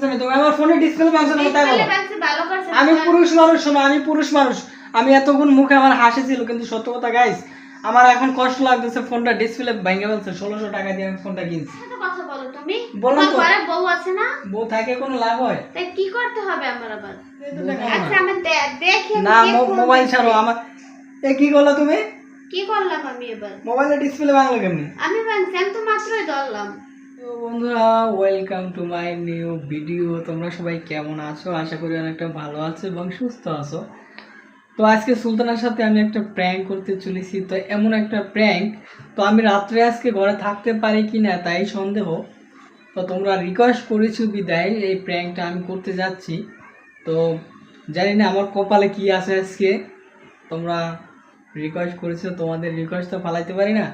জানতেছ না তুমি আমার ফোনে ডিসপ্লে ভাঙছো না তাই বলো ভালো করছে আমি পুরুষ মানুষ শোনো আমি পুরুষ মানুষ আমি এতক্ষণ মুখে আমার হাসি ছিল কিন্তু সত্য কথা গাইস আমার এখন কষ্ট লাগতেছে ফোনটা ডিসপ্লে ভেঙে ফেলছে 1600 টাকা দিয়ে আমি ফোনটা কিনছি এত কথা বলো তুমি বলো তো। ঘরে বউ আছে না বউ থাকে কোনো লাভ হয় তাই কি করতে হবে আমার আবার এই তো দেখাও না। আচ্ছা আমি দেখি না মোবাইল ছাড়ো আমার এ কি করলা তুমি কি করলাম আমি এবার মোবাইলের ডিসপ্লে ভাঙলো কেমনি আমি ভাঙছি আমি তো মাত্রই ধরলাম তো বন্ধুরা welcome to my new video তোমরা সবাই কেমন আছো আশা করি অনেকটা ভালো আছো এবং সুস্থ আছো তো আজকে সুলতানের সাথে আমি একটা প্র্যাঙ্ক করতে চলেছি তো এমন একটা প্র্যাঙ্ক তো আমি রাত্রে আজকে ঘরে থাকতে পারি কি না তাই সন্দেহ তো তোমরা রিকোয়েস্ট করেছো বিদায় এই প্র্যাঙ্কটা আমি করতে যাচ্ছি তো জানি না আমার কপালে কি আছে আজকে তোমরা রিকোয়েস্ট করেছো তোমাদের রিকোয়েস্ট তো ফালাইতে পারি না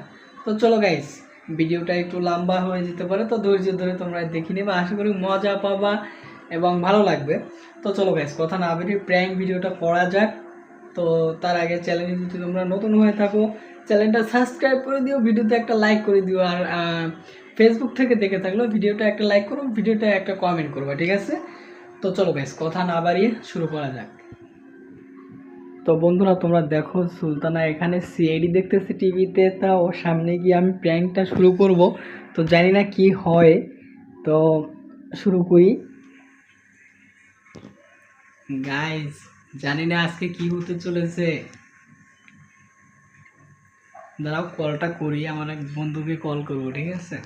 তো চলো গাইস ভিডিওটা একটু লম্বা হয়ে যেতে পারে তো ধৈর্য ধরে তোমরা দেখে নেবে আশা করি মজা পাবা এবং ভালো লাগবে তো চলো গাইস কথা না বেরিয়ে প্র্যাঙ্ক ভিডিওটা করা যাক তো তার আগে চ্যানেলে যদি তোমরা নতুন হয়ে থাকো চ্যানেলটা সাবস্ক্রাইব করে দিও ভিডিওতে একটা লাইক করে দিও আর ফেসবুক থেকে দেখে থাকলেও ভিডিওটা একটা লাইক করো ভিডিওটা একটা কমেন্ট করবা ঠিক আছে তো চলো গাইস কথা না বাড়িয়ে শুরু করা যাক তো বন্ধুরা তোমরা দেখো সুলতানা এখানে সিআইডি দেখতেছে টিভিতে তা ওর সামনে গিয়ে আমি প্র্যাঙ্কটা শুরু করব তো জানি না কি হয় তো শুরু করি গাইস জানি না আজকে কি হতে চলেছে দাঁড়াও কলটা করি আমার এক বন্ধুকে কল করব ঠিক আছে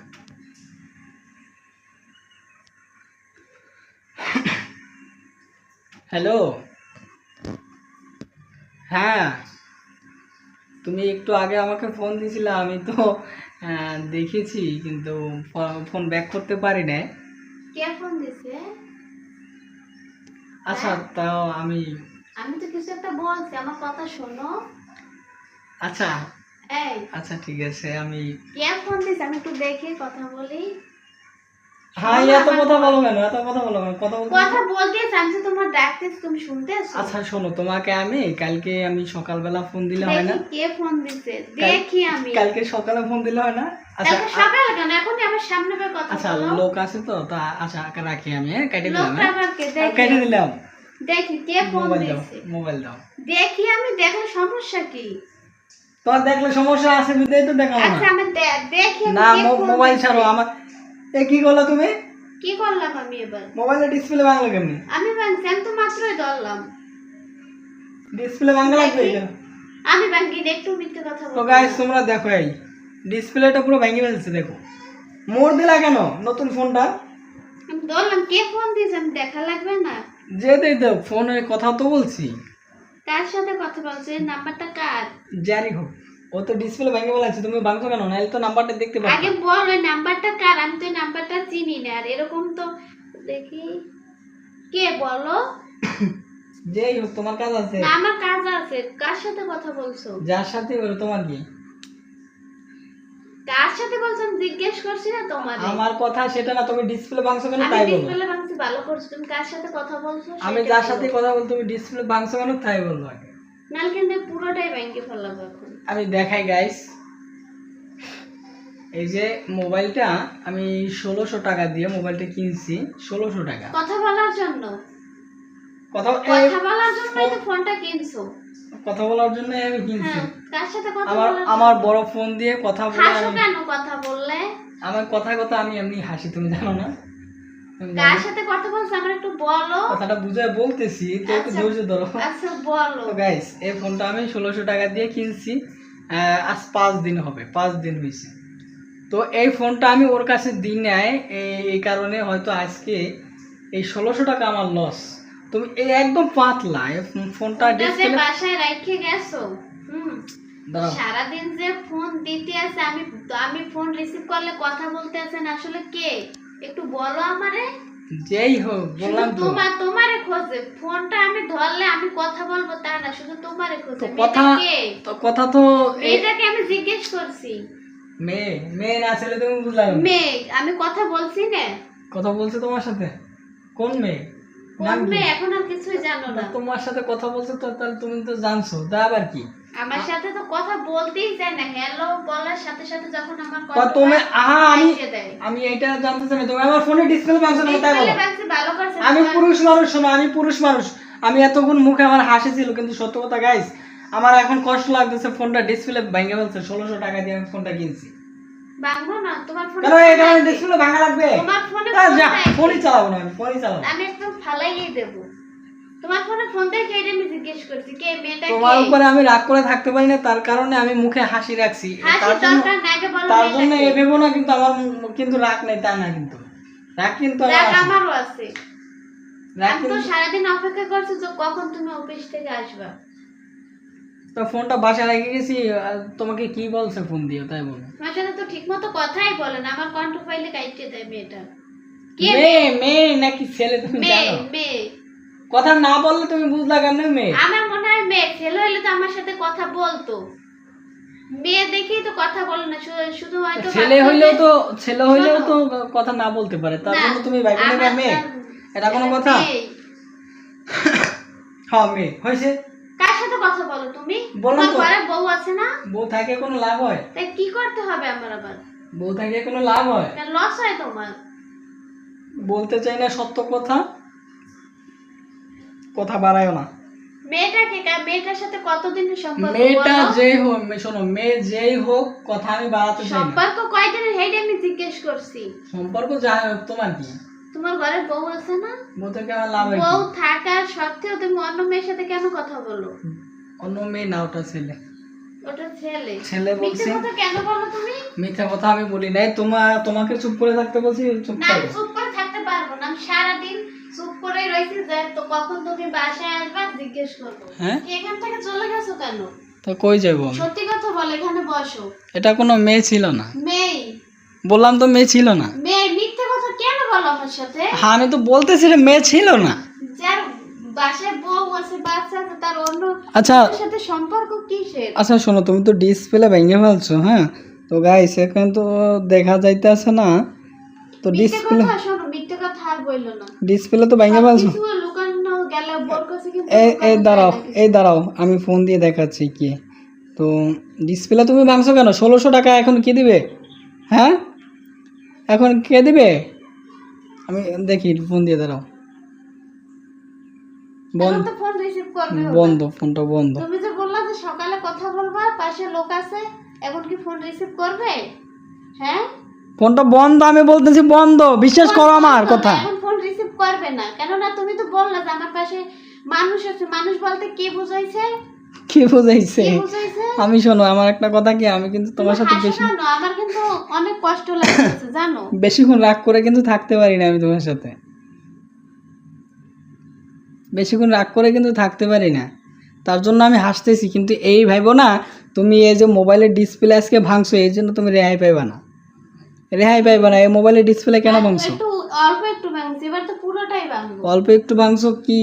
হ্যালো হ্যাঁ তুমি একটু আগে আমাকে ফোন দিয়েছিলে আমি তো দেখেছি কিন্তু ফোন ব্যাক করতে পারি না কে ফোন দিছে আচ্ছা তাও আমি আমি তো কিছু একটা বলছি আমার কথা শোনো আচ্ছা এই আচ্ছা ঠিক আছে আমি কে ফোন দিছে আমি একটু দেখি কথা বলি হ্যাঁ এত কথা বলো কেন এত কথা বলো কেন কথা বলতে কথা বলতেছি আমি তো তোমার ডাকতেছি তুমি শুনতেছো আচ্ছা শোনো তোমাকে আমি কালকে আমি সকালবেলা ফোন দিলে হয় না দেখি কে ফোন দিছে দেখি আমি কালকে সকালে ফোন দিলে হয় না আচ্ছা তাহলে সকালে কেন এখন আমার সামনে পেয়ে কথা আচ্ছা বলো লোক আছে তো তা আচ্ছা রাখি আমি হ্যাঁ কেটে দিলাম লোকটা আবার কে দেখি কেটে দিলাম দেখি কে ফোন মোবাইল দাও দিছে মোবাইল দাও দেখি আমি দেখলে সমস্যা কি তোর দেখলে সমস্যা আছে বুঝতেই তো দেখাও আচ্ছা না আমি দেখি আমি না কে ফোন মোবাইল দিছে। ছাড়ো আমার এ কি করলা তুমি কি করলাম আমি এবার মোবাইলের ডিসপ্লে ভাঙলো কেমনি আমি ভাঙছি আমি তো মাত্রই ধরলাম ডিসপ্লে ভাঙা লাগবে এটা আমি ভাঙি একটু মিথ্যে কথা তো বলবো গাইস তোমরা দেখো এই ডিসপ্লেটা পুরো ভেঙে ফেলছে দেখো মোড় দিলা কেন নতুন ফোনটা আমি ধরলাম কে ফোন দিয়েছে আমি দেখা লাগবে না যেতে দাও ফোনে কথা তো বলছি কার সাথে কথা বলছো এই নাম্বারটা কার জানি হোক ও তো ডিসপ্লে ভেঙে ফেলাচ্ছে তুমি ভাঙছো কেন নাহলে তো নাম্বারটা দেখতে পাচ্ছ আগে বল ওই নাম্বারটা কার আমি তো এই নাম্বারটা চিনি না আর এরকম তো দেখি কে বলো যেই হোক তোমার কাজ আছে না আমার কাজ আছে কার সাথে কথা বলছো যার সাথে ওর তোমার কি কার সাথে বলছো আমি জিজ্ঞেস করছি না তোমার আমার কথা সেটা না তুমি ডিসপ্লে ভাঙছো কেন আমি তাই বলো ডিসপ্লে ভাঙছি ভালো করছো তুমি কার সাথে কথা বলছো আমি সেটা যার বলো। সাথে কথা বল তুমি ডিসপ্লে ভাঙছো কেন তাই বলবো আগে নাহলে কিন্তু পুরোটাই ব্যাংকে ফেলাবো এখন আমি দেখাই গাইস এই যে মোবাইলটা আমি 1600 টাকা দিয়ে মোবাইলটা কিনছি 1600 টাকা কথা বলার জন্য কথা কথা বলার জন্যই তো ফোনটা কিনছো কথা বলার জন্য আমি কিনছি হ্যাঁ কার সাথে কথা আমার বলার আমার বড় ফোন দিয়ে কথা বলে হাসো কেন কথা বললে আমার কথা আমি এমনি হাসি তুমি জানো না তুমি কার জানো? সাথে কথা বলছো আমার একটু বলো কথাটা বুঝে বলতেছি তো একটু আচ্ছা। ধৈর্য ধরো আচ্ছা বলো তো গাইস এই ফোনটা আমি 1600 টাকা দিয়ে কিনছি আজ 5 দিন হবে 5 দিন হয়েছে তো এই ফোনটা আমি ওর কাছে দিই নাই এই কারণে হয়তো আজকে এই 1600 টাকা আমার লস তুমি এই একদম পাতলা এই ফোনটা ফোনটা যে ডিসপ্লে বাসায় রেখে গেছো দাঁড়াও সারাদিন যে ফোন দিতে আছে আমি ফোন রিসিভ করলে কথা বলতে আছেন আসলে কে একটু বলো আমারে যেই হোক বললাম তো তোমারে খোঁজে ফোনটা আমি ধরলে আমি কথা বলবো তা না শুধু তোমারে খোঁজে তো কথা কে তো কথা তো মেয়েটাকে আমি জিজ্ঞেস করছি মেয়ে না ছেলে তুমি বুঝলাম মেয়ে আমি কথা বলছি না কথা বলছে তোমার সাথে কোন মেয়ে কোন নাম কি? মেয়ে এখন আর কিছুই জানো না তোমার সাথে কথা বলছে তো তাহলে তুমি তো জানছো তা আবার কি আমার সাথে তো কথা বলতেই চায় না হ্যালো বলার সাথে সাথে যখন আমার তা কথা তুমি আমি দেয় আমি এটা জানতে চাই না তুমি আমার ফোনে ডিসপ্লে ভাঙছো না তাই বলো ডিসপ্লে ভাঙছি ভালো আমি পুরুষ মানুষ, শোনো আমি পুরুষ মানুষ, আমি এতক্ষণ মুখে আমার হাসি ছিল, কিন্তু সত্য কথা গাইস আমার এখন কষ্ট লাগতেছে, ফোনটা ডিসপ্লে ভেঙে ফেলছে। 1600 টাকা দিয়ে আমি ফোনটা কিনছি। ভাঙবো না তোমার ফোনে, কেন এই কারণে ডিসপ্লে ভাঙা লাগবে? তোমার ফোনে যা ফোনই চালাবো না, আমি ফোনই চালাবো না। আমি একদম ফালাইয়ে দেব। তোমার ফোনে ফোন দিয়ে কে, এটা আমি জিজ্ঞেস করছি কে মেয়েটা, তোমার কে? উপরে আমি রাগ করে থাকতে পারি না, তার কারণে আমি মুখে হাসি রাখছি। হাসি তার জন্য দরকার নাই, আগে বলো তার মেয়েটা জন্য কে? এ ভেবো না, কিন্তু আমার কিন্তু রাগ নেই তা না, কিন্তু রাগ কিন্তু আমার রাগ আছে। আমারও আছে। রাগ আমি তো কিন্তু সারাদিন অপেক্ষা করছি যে কখন তুমি অফিস থেকে আসবা। তো ফোনটা বাসায় রেখে গেছি, তোমাকে কি বলছে ফোন দিয়ে তাই বলো? তোমার সাথে তো ঠিক মতো কথাই বলে না, আমার কণ্ঠ ফাইলে কাইটে দেয় মেয়েটা। কে মেয়ে? মেয়ে নাকি ছেলে তুমি মেয়ে? জানো? মেয়ে। কথা না বললে তুমি বুঝলা কেমনে মেয়ে? আমার মনে হয় মেয়ে। ছেলে হলে তো আমার সাথে কথা বলতো, মেয়ে দেখেই তো কথা বলে না, শুধু হয়তো ছেলে ভাবতো হইলেও যে- তো ছেলে হইলেও শোনো, তো কথা না বলতে পারে, তার না, জন্য তুমি ভাইবে নেবে আমার মেয়ে? তো- এটা কোনো ছেলে কথা? মেয়ে। হ্যাঁ মেয়ে হয়েছে। কার সাথে কথা বলো তুমি? বললাম তোমার তো। ঘরে বউ আছে না? বউ থাকে কোনো লাভ হয়? তাই কি করতে হবে আমার আবার? বউ থাকে কোনো লাভ হয়? লস হয় তোমার? বলতে চাই না সত্য কথা, কথা বাড়ায়ও না। মেয়েটাকে মেয়েটার সাথে কতদিনের সম্পর্ক? মেয়েটা বলো? যেই হোক, শোনো মেয়ে যেই হোক, কথা আমি বাড়াতে চাই না। সম্পর্ক কয়দিনের হেড আমি জিজ্ঞেস করছি। সম্পর্ক যা হোক তোমার কি? তোমার ঘরে বউ আছে না? বউ থেকে আমার লাভ হয় বউ কি? থাকার সত্ত্বেও তুমি অন্য মেয়ের সাথে কেন কথা বলো? অন্য মেয়ে না, ওটা ছেলে। ওটা ছেলে। ছেলে মিথ্যে বলছি। কথা কেন বলো তুমি? মিথ্যা কথা আমি বলি নাই, তোমাকে চুপ করে থাকতে বলছি, চুপ না, আমি করো। চুপ করে থাকতে পারবো না। আমি সারাদিন চুপ করে রয়েছি যে তো কখন তুমি বাসায় আসবা জিজ্ঞেস করবো। হ্যাঁ? এখান থেকে চলে গেছো কেন? তো কই যাবো আমি? সত্যি কথা বল, এখানে বসো। এটা কোনো মেয়ে ছিল না, মেয়ে। বললাম তো মেয়ে ছিল না। মেয়ে মিথ্যে কথা কেন বলো আমার সাথে? হ্যাঁ আমি তো বলতেছিলাম মেয়ে ছিল না। যার বাসায় বউ আছে, বাচ্চা আছে, তার অন্য আচ্ছা মেয়ের সাথে সম্পর্ক কিসের? আচ্ছা শোনো, তুমি তো ডিসপ্লে ভেঙে ফেলছো, হ্যাঁ তো গাইস এখন তো দেখা যাইতেছে না, তো মিথ্যে ডিসপ্লে কথা শোনো, মিথ্যে কথা আর বললো না। ডিসপ্লে তো ভেঙে ফেলছো। কিছু লুকানো গেলে বোর কাছে কিন্তু এই এই লুকানো দাঁড়াও, যায় না কিছু। এই দাঁড়াও, আমি ফোন দিয়ে দেখাচ্ছি কি। তো ডিসপ্লে তুমি ভাঙছো কেন? 1600 টাকা এখন কে দিবে? হ্যাঁ এখন কে দিবে? আমি দেখি, ফোন দিয়ে দাঁড়াও। এখন তো ফোন রিসিভ করবে ওরা। বন্ধ, ফোনটা বন্ধ। তুমি যে বললা যে সকালে কথা বলবা, পাশে লোক আছে, এখন কি ফোন রিসিভ করবে? হ্যাঁ, ফোনটা বন্ধ, আমি বলতেছি বন্ধ, বিশ্বাস করো আমার কথা। এখন ফোন রিসিভ করবে না কেননা তুমি তো বললা যে আমার পাশে মানুষ আছে। মানুষ বলতে কি বুঝাইছে? কি বুঝাইছে? কি বুঝাইছে? আমি শোনো, আমার একটা কথা কি, আমি কিন্তু তোমার সাথে হাসো বেশি কেন? আমার কিন্তু অনেক কষ্ট লাগছে জানো। বেশিক্ষণ রাগ করে কিন্তু থাকতে পারি না আমি তোমার সাথে, বেশিক্ষণ রাগ করে কিন্তু থাকতে পারি না, তার জন্য আমি হাসতেছি। কিন্তু এই ভাইবো না তুমি এই যে মোবাইলের ডিসপ্লে আজকে ভাঙছো, এই জন্য তুমি রেহাই পাইবা না, রেহাই পাইবা না। এই মোবাইলের ডিসপ্লে কেন ভাঙছো? একটু অল্প একটু ভাঙছি, এবার তো পুরোটাই ভাঙবো। অল্প একটু ভাঙছো কি?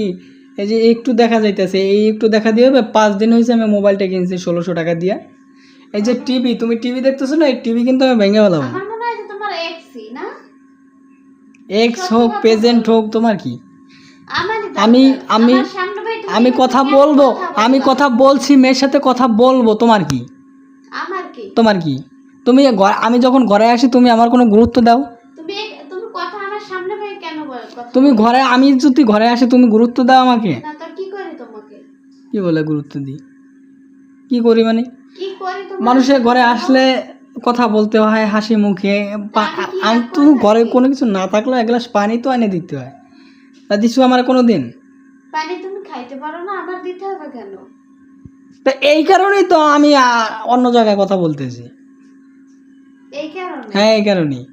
এই যে একটু দেখা যাইতেছে, এই একটু দেখা দিয়ে হবে? 5 দিন হয়েছে আমি মোবাইলটা কিনছি 1600 টাকা দিয়ে। এই যে টিভি, তুমি টিভি দেখতেছো না, এই টিভি কিন্তু আমি ভেঙে ফেলাম। আমার মনে হয় যে তোমার এক্সই না? এক্স হোক প্রেজেন্ট হোক, তোমার কি? আমারই আমি দরকার। আমি আমার সামনে ভাই তুমি আমি এরকম কথা কেন বলবো, কথা আমি বলবা? কথা বলছি, মেয়ের সাথে কথা বলবো, তোমার কি? আমার কি? তোমার কি? তুমি আমি যখন ঘরে আসি তুমি আমার কোনো গুরুত্ব দাও? তুমি তুমি কথা আমার সামনে ভাই কেন বল কথা? তুমি ঘরে, আমি যদি ঘরে আসি তুমি গুরুত্ব দাও আমাকে? না তো কি করি তোমাকে? কি বলে গুরুত্ব দিই? কি করি মানে? কি করি তোমাকে? মানুষের ঘরে আসলে কথা বলতে হয় হাসি মুখে। আমি কি আমি রাগ তো করে ঘরে থাকি? কোনো কিছু না থাকলেও এক গ্লাস পানি তো এনে দিতে হয়, তা দিছো আমার কোনো দিন? পানি তুমি খাইতে পারো না, আবার দিতে হবে কেন? তা এই কারণেই তো আমি অন্য জায়গায় কথা বলতেছি। এই কারণে? হ্যাঁ এই কারণেই।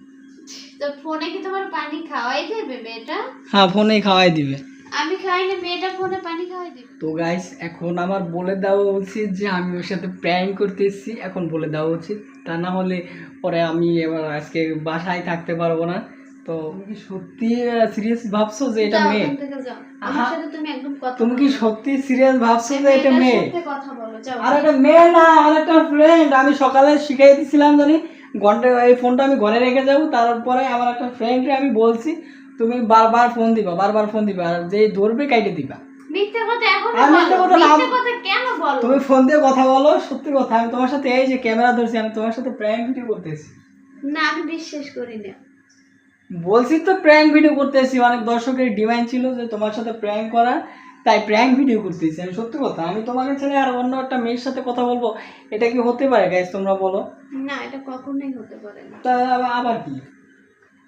তো ফোনে কি তোমার পানি খাওয়াই দেবে মেয়েটা? হ্যাঁ ফোনেই খাওয়াই দিবে। আমি খাইলে মেয়েটা ফোনে পানি খাওয়াই দেবে? তো গাইস এখন আমার বলে দেওয়া উচিত যে আমি ওর সাথে প্র্যাঙ্ক করতেছি, এখন বলে দেওয়া উচিত, তা না হলে পরে আমি এবার আজকে বাসায় থাকতে পারবো না। তো তুমি কি সত্যি সিরিয়াস ভাবছো যে এটা যাও, মেয়ে? এখান থেকে যাও। আমার আহা, সাথে তুমি একদম কথা তুমি কি বলো না। সত্যি সিরিয়াস ভাবছো যে এটা মেয়েটার মেয়ে? সাথে কথা বলো, যাও। আর এটা মেয়ে না, আর একটা ফ্রেন্ড। আমি সকালে শিখাই দিছিলাম জানি, ঘন্টা এই ফোনটা আমি ঘরে রেখে যাবো, তারপরে আমার একটা ফ্রেন্ডকে আমি বলছি তুমি বারবার ফোন দিবা, বারবার ফোন দিবা, আর যে ধরবে কাইটে দিবা। মিথ্যে কথা এখন আর মিথ্যে বলো। কথা না। মিথ্যে কথা কেন বলো? তুমি ফোন দিয়ে কথা বলো, সত্যি কথা। আমি তোমার সাথে এই যে ক্যামেরা ধরছি, আমি তোমার সাথে প্র্যাঙ্ক ভিডিও করতেছি। না, আমি বিশ্বাস করি না। বলছি তো প্র্যাঙ্ক ভিডিও করতেছি, অনেক দর্শকের ডিমান্ড ছিল যে তোমার সাথে প্র্যাঙ্ক করা, তাই প্র্যাঙ্ক ভিডিও করতেছি। আমি সত্যি কথা, আমি তোমাকে ছেড়ে আর অন্য একটা মেয়ের সাথে কথা বলবো, এটা কি হতে পারে গাইস? তোমরা বলো। না, এটা কখনোই হতে পারে না। তা আবার কি,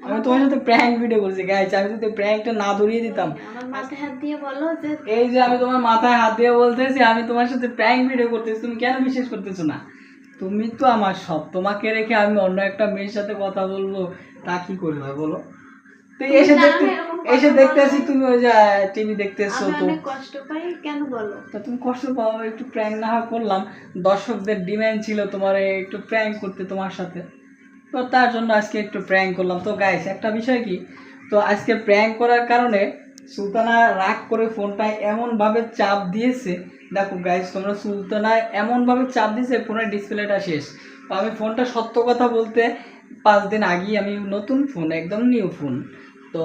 আমি তোমার সাথে প্র্যাঙ্ক ভিডিও করছি গাইস। আমি যদি প্র্যাঙ্কটা না ধরিয়ে দিতাম, আমার মাথায় হাত দিয়ে বলো যে এই যে আমি তোমার মাথায় হাত দিয়ে বলতেছি আমি তোমার সাথে প্র্যাঙ্ক ভিডিও করতেছি, তুমি কেন বিশ্বাস করতেছো না? তুমি তো আমার সব, তোমাকে রেখে আমি অন্য একটা মেয়ের সাথে কথা বলবো, তা কি করবে বলো? তো তুমি এসে জানো দেখতে, না এরকম এসে কথা দেখতেছি বললে তুমি ওই যে টিভি দেখতেছো আমি তো। অনেক কষ্ট পাই, কেন বলো? তা তুমি কষ্ট পাও, একটু প্র্যাঙ্ক না হয় করলাম, দর্শকদের ডিমান্ড ছিল তোমার একটু প্র্যাঙ্ক করতে তোমার সাথে, তো তার জন্য আজকে একটু প্র্যাঙ্ক করলাম। তো গাইস একটা বিষয় কি, তো আজকে প্র্যাঙ্ক করার কারণে সুলতানা রাগ করে ফোনটা এমনভাবে চাপ দিয়েছে, দেখো গাইস তোমরা, সুলতানা এমনভাবে চাপ দিয়েছে ফোনের ডিসপ্লেটা শেষ। তো আমি ফোনটা, সত্য কথা বলতে 5 দিন আগেই আমি নতুন ফোন, একদম নিউ ফোন, তো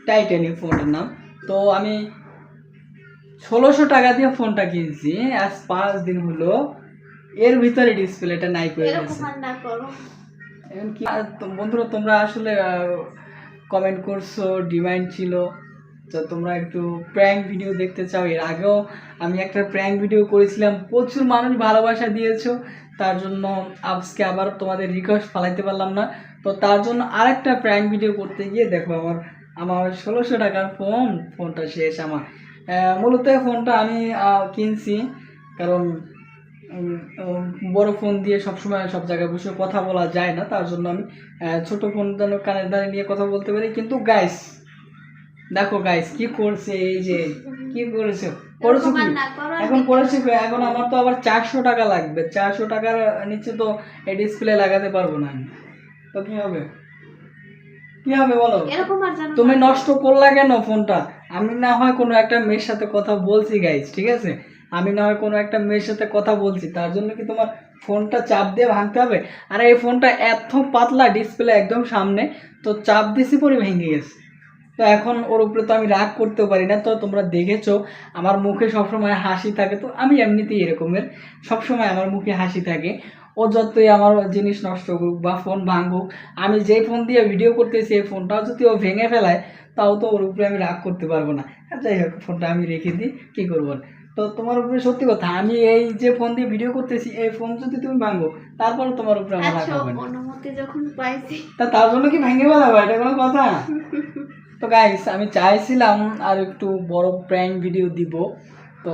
টাইটানিক ফোনের নাম, তো আমি 1600 টাকা দিয়ে ফোনটা কিনছি, আজ 5 দিন হলো, এর ভিতরে ডিসপ্লেটা নাই করে এরকম গেছে। আর না করো। এখন কি বন্ধুরা, তোমরা আসলে কমেন্ট করছো, ডিমান্ড ছিল, তো তোমরা একটু প্র্যাঙ্ক ভিডিও দেখতে চাও। এর আগেও আমি একটা প্র্যাঙ্ক ভিডিও করেছিলাম, প্রচুর মানুষ ভালোবাসা দিয়েছো, তার জন্য আজকে আবার তোমাদের রিকোয়েস্ট ফালাইতে পারলাম না, তো তার জন্য আরেকটা প্র্যাঙ্ক ভিডিও করতে গিয়ে দেখো আমার আমার 1600 টাকার ফোনটা শেষ আমার। মূলত এই ফোনটা আমি কিনছি কারণ উম, উম, বড় ফোন দিয়ে সবসময় সব জায়গায় বসে কথা বলা যায় না, তার জন্য আমি ছোট ফোন যেন কানের দ্বারা নিয়ে কথা বলতে পারি। কিন্তু গাইস দেখো গাইস কি করছে, এই যে কি করেছো, করেছো এরকম কি আর না করো, আর এখন, দেখে করেছো কি এখন? আমার তো আবার 400 টাকা লাগবে, 400 টাকার নিচে তো এই ডিসপ্লে লাগাতে পারবো না আমি, তো কি হবে, কি হবে বলো? এরকম আর যেন তুমি না করো। নষ্ট করলা কেন ফোনটা? আমি না হয় কোনো একটা মেয়ের সাথে কথা বলছি গাইস, ঠিক আছে, আমি না হয় কোনো একটা মেয়ের সাথে কথা বলছি, তার জন্য কি তোমার ফোনটা চাপ দিয়ে ভাঙতে হবে? আর এই ফোনটা এত পাতলা, ডিসপ্লে একদম সামনে, তো চাপ দিছি পরে ভেঙে গেছে। তো এখন ওর উপরে তো আমি রাগ করতেও পারি না। তো তোমরা দেখেছো আমার মুখে সবসময় হাসি থাকে, তো আমি এমনিতেই এরকমের, সবসময় আমার মুখে হাসি থাকে। ও যতই আমার জিনিস নষ্ট করুক বা ফোন ভাঙুক, আমি যেই ফোন দিয়ে ভিডিও করতেছি এই ফোনটাও যদি ও ভেঙে ফেলায়, তাও তো ওর উপরে আমি রাগ করতে পারবো না। আর যাই হোক, ফোনটা আমি রেখে দিই, কী করবো আর। তো তোমার উপরে সত্যি কথা, আমি এই যে ফোন দিয়ে ভিডিও করতেছি এই ফোন যদি তুমি ভাঙো, তারপরে তোমার উপরে আমার রাগ আচ্ছা, হবে না। অনুমতি যখন পাইছি। তা তার জন্য কি ভেঙে ফেলাবো? এটা কোনো কথা? তো গাইস আমি চাইছিলাম আর একটু বড় প্র্যাঙ্ক ভিডিও দিব, তো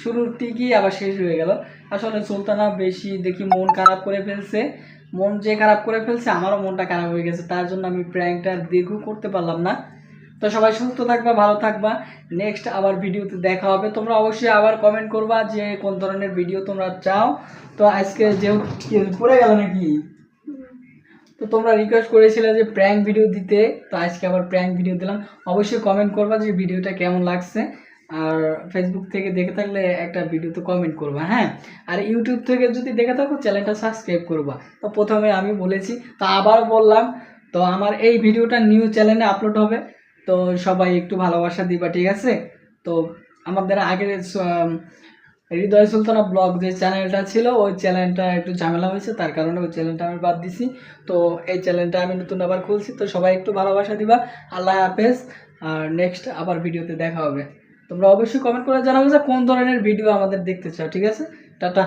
শুরুর দিকেই আবার শেষ হয়ে গেল। আসলে সুলতানা বেশি দেখি মন খারাপ করে ফেলছে, মন যে খারাপ করে ফেলছে আমারও মনটা খারাপ হয়ে গেছে, তার জন্য আমি প্র্যাঙ্কটা দীর্ঘ করতে পারলাম না। তো সবাই সুস্থ থাকবা, ভালো থাকবা, নেক্সট আবার ভিডিওতে দেখা হবে। তোমরা অবশ্যই আবার কমেন্ট করবা যে কোন ধরনের ভিডিও তোমরা চাও। তো আজকে যেহেতু পড়ে গেল নাকি, তো তোমরা রিকোয়েস্ট করেছিলে যে প্র্যাঙ্ক ভিডিও দিতে, তো আজকে আবার প্র্যাঙ্ক ভিডিও দিলাম। অবশ্যই কমেন্ট করবা যে ভিডিওটা কেমন লাগছে, আর ফেসবুক থেকে দেখে থাকলে একটা ভিডিওতে কমেন্ট করবা, হ্যাঁ। আর ইউটিউব থেকে যদি দেখে থাকো চ্যানেলটা সাবস্ক্রাইব করবা। তো প্রথমে আমি বলেছি, তো আবার বললাম, তো আমার এই ভিডিওটা নিউ চ্যানেলে আপলোড হবে, তো সবাই একটু ভালোবাসা দিবা, ঠিক আছে? তো আমাদের আগের হৃদয় সুলতানা ব্লগ যে চ্যানেলটা ছিল, ওই চ্যানেলটা একটু ঝামেলা হয়েছে, তার কারণে ওই চ্যানেলটা আমি বাদ দিছি। তো এই চ্যানেলটা আমি নতুন আবার খুলছি, তো সবাই একটু ভালোবাসা দিবা। আল্লাহ হাফেজ, আর নেক্সট আবার ভিডিওতে দেখা হবে। তোমরা অবশ্যই কমেন্ট করে জানাবো যে কোন ধরনের ভিডিও আমাদের দেখতে চাও, ঠিক আছে? টাটা।